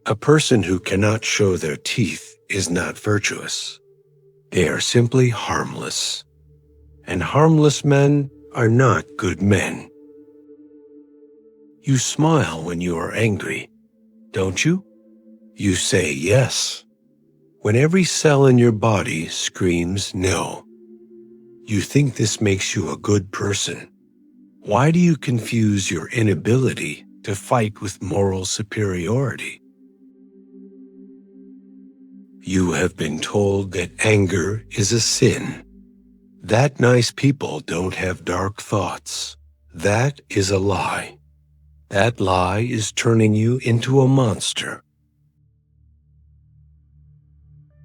A person who cannot show their teeth is not virtuous. They are simply harmless. And harmless men are not good men. You smile when you are angry, don't you? You say yes, when every cell in your body screams no. You think this makes you a good person. Why do you confuse your inability to fight with moral superiority? You have been told that anger is a sin. That nice people don't have dark thoughts. That is a lie. That lie is turning you into a monster.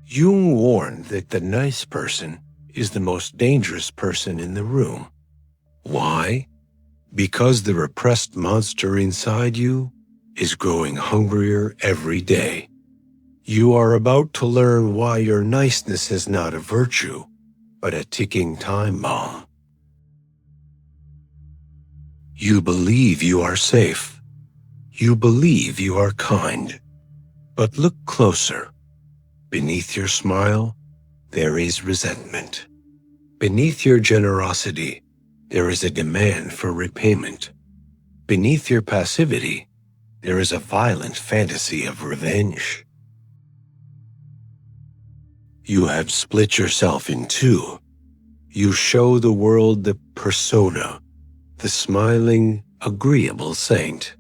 Jung warned that the nice person is the most dangerous person in the room. Why? Because the repressed monster inside you is growing hungrier every day. You are about to learn why your niceness is not a virtue, but a ticking time bomb. You believe you are safe. You believe you are kind. But look closer. Beneath your smile, there is resentment. Beneath your generosity, there is a demand for repayment. Beneath your passivity, there is a violent fantasy of revenge. You have split yourself in two. You show the world the persona, the smiling, agreeable saint.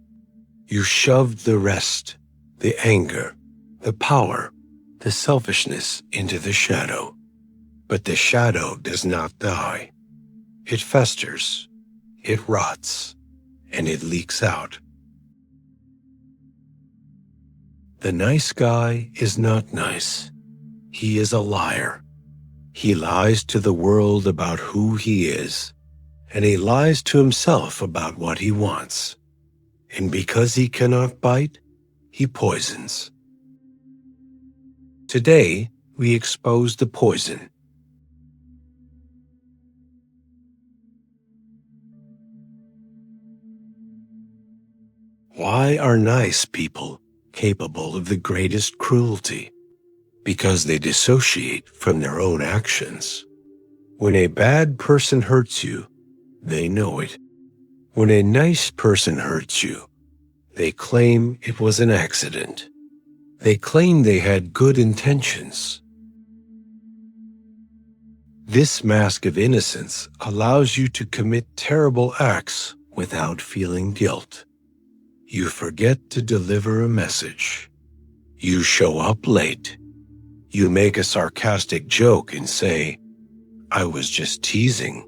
You shoved the rest, the anger, the power, the selfishness into the shadow. But the shadow does not die. It festers, it rots, and it leaks out. The nice guy is not nice. He is a liar. He lies to the world about who he is, and he lies to himself about what he wants. And because he cannot bite, he poisons. Today, we expose the poison. Why are nice people capable of the greatest cruelty? Because they dissociate from their own actions. When a bad person hurts you, they know it. When a nice person hurts you, they claim it was an accident. They claim they had good intentions. This mask of innocence allows you to commit terrible acts without feeling guilt. You forget to deliver a message. You show up late. You make a sarcastic joke and say, "I was just teasing."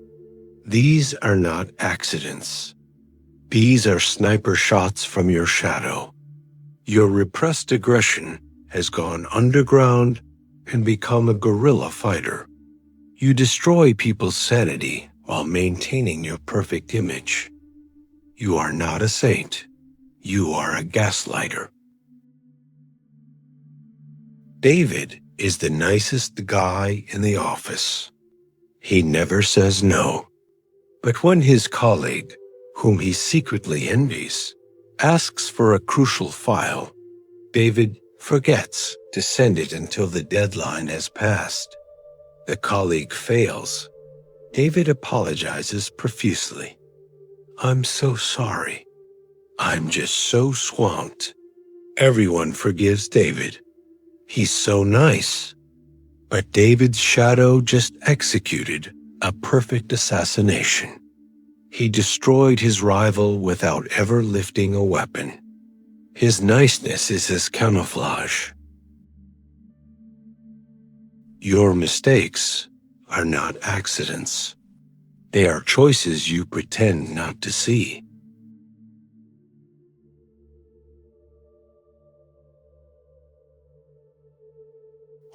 These are not accidents. These are sniper shots from your shadow. Your repressed aggression has gone underground and become a guerrilla fighter. You destroy people's sanity while maintaining your perfect image. You are not a saint. You are a gaslighter. David is the nicest guy in the office. He never says no. But when his colleague, whom he secretly envies, asks for a crucial file, David forgets to send it until the deadline has passed. The colleague fails. David apologizes profusely. "I'm so sorry. I'm just so swamped." Everyone forgives David. He's so nice. But David's shadow just executed a perfect assassination. He destroyed his rival without ever lifting a weapon. His niceness is his camouflage. Your mistakes are not accidents. They are choices you pretend not to see.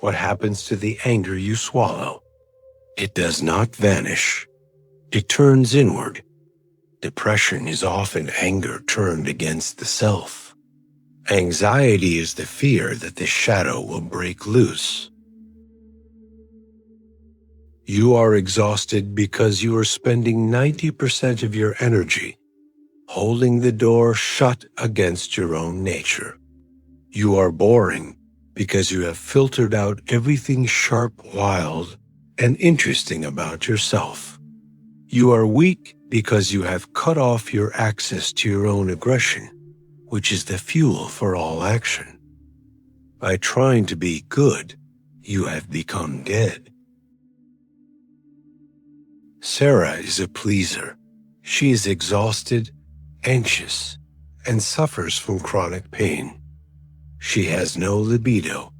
What happens to the anger you swallow? It does not vanish. It turns inward. Depression is often anger turned against the self. Anxiety is the fear that the shadow will break loose. You are exhausted because you are spending 90% of your energy holding the door shut against your own nature. You are boring because you have filtered out everything sharp, wild, and interesting about yourself. You are weak because you have cut off your access to your own aggression, which is the fuel for all action. By trying to be good, you have become dead. Sarah is a pleaser. She is exhausted, anxious, and suffers from chronic pain. She has no libido.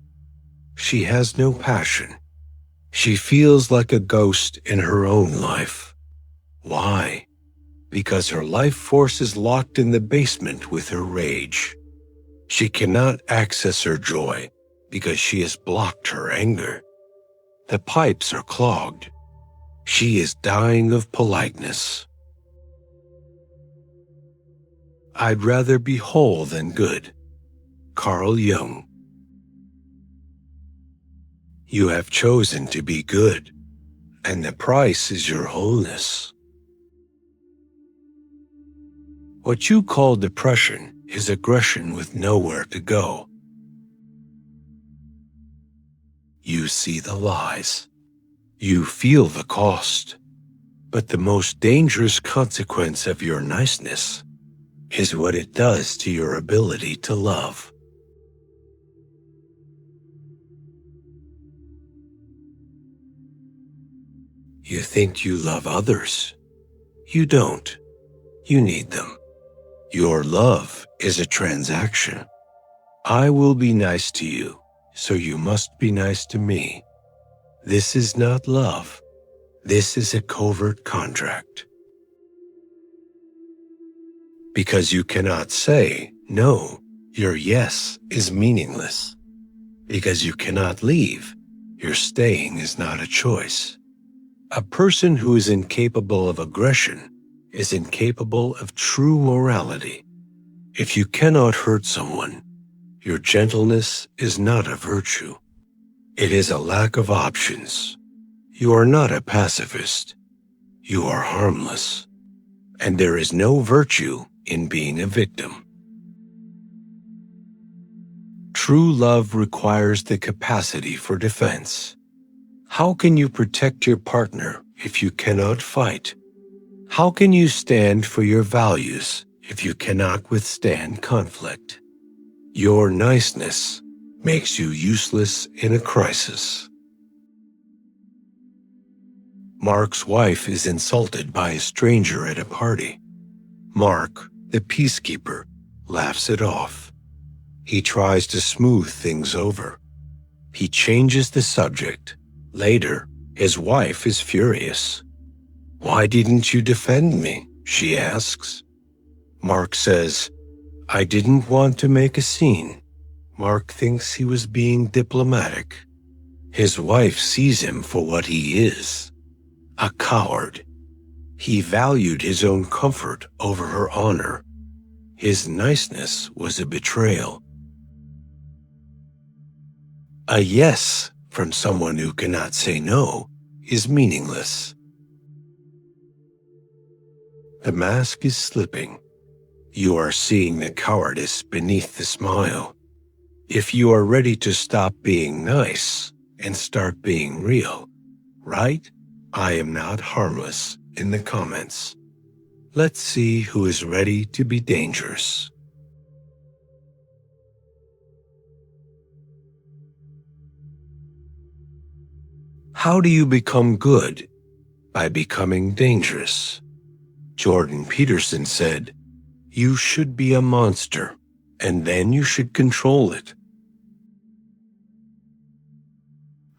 She has no passion. She feels like a ghost in her own life. Why? Because her life force is locked in the basement with her rage. She cannot access her joy because she has blocked her anger. The pipes are clogged. She is dying of politeness. I'd rather be whole than good. Carl Jung. You have chosen to be good, and the price is your wholeness. What you call depression is aggression with nowhere to go. You see the lies. You feel the cost. But the most dangerous consequence of your niceness is what it does to your ability to love. You think you love others. You don't. You need them. Your love is a transaction. I will be nice to you, so you must be nice to me. This is not love. This is a covert contract. Because you cannot say no, your yes is meaningless. Because you cannot leave, your staying is not a choice. A person who is incapable of aggression is incapable of true morality. If you cannot hurt someone, your gentleness is not a virtue. It is a lack of options. You are not a pacifist. You are harmless. And there is no virtue in being a victim. True love requires the capacity for defense. How can you protect your partner if you cannot fight? How can you stand for your values if you cannot withstand conflict? Your niceness makes you useless in a crisis. Mark's wife is insulted by a stranger at a party. Mark, the peacekeeper, laughs it off. He tries to smooth things over. He changes the subject. Later, his wife is furious. "Why didn't you defend me?" she asks. Mark says, "I didn't want to make a scene." Mark thinks he was being diplomatic. His wife sees him for what he is, a coward. He valued his own comfort over her honor. His niceness was a betrayal. A yes from someone who cannot say no is meaningless. The mask is slipping. You are seeing the cowardice beneath the smile. If you are ready to stop being nice and start being real, write "I am not harmless" in the comments. Let's see who is ready to be dangerous. How do you become good? By becoming dangerous. Jordan Peterson said, "You should be a monster, and then you should control it."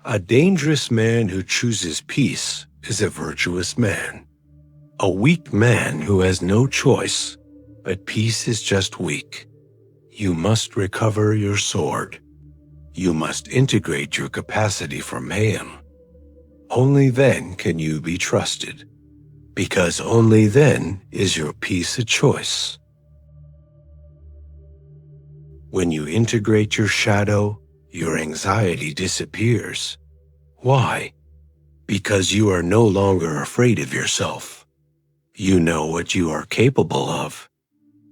A dangerous man who chooses peace is a virtuous man. A weak man who has no choice, but peace is just weak. You must recover your sword. You must integrate your capacity for mayhem. Only then can you be trusted, because only then is your peace a choice. When you integrate your shadow, your anxiety disappears. Why? Because you are no longer afraid of yourself. You know what you are capable of.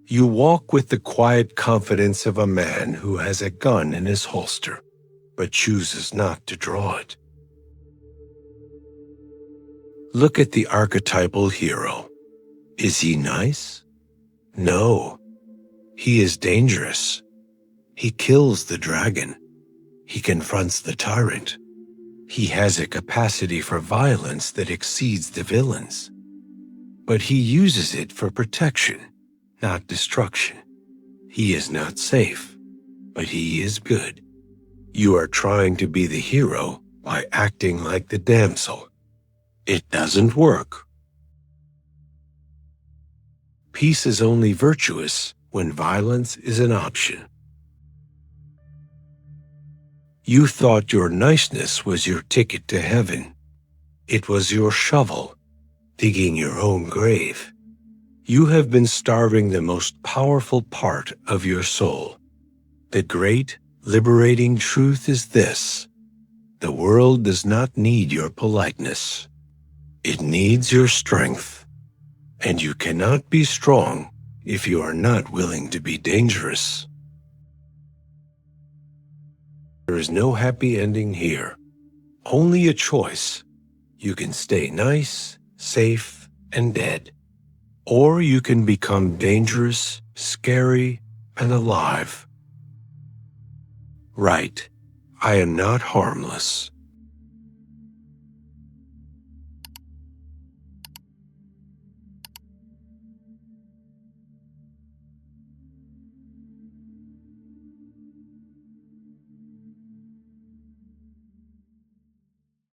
You walk with the quiet confidence of a man who has a gun in his holster, but chooses not to draw it. Look at the archetypal hero. Is he nice? No. He is dangerous. He kills the dragon. He confronts the tyrant. He has a capacity for violence that exceeds the villain's. But he uses it for protection, not destruction. He is not safe, but he is good. You are trying to be the hero by acting like the damsel. It doesn't work. Peace is only virtuous when violence is an option. You thought your niceness was your ticket to heaven. It was your shovel, digging your own grave. You have been starving the most powerful part of your soul. The great, liberating truth is this: the world does not need your politeness. It needs your strength. And you cannot be strong if you are not willing to be dangerous. There is no happy ending here. Only a choice. You can stay nice, safe, and dead. Or you can become dangerous, scary, and alive. Right, I am not harmless.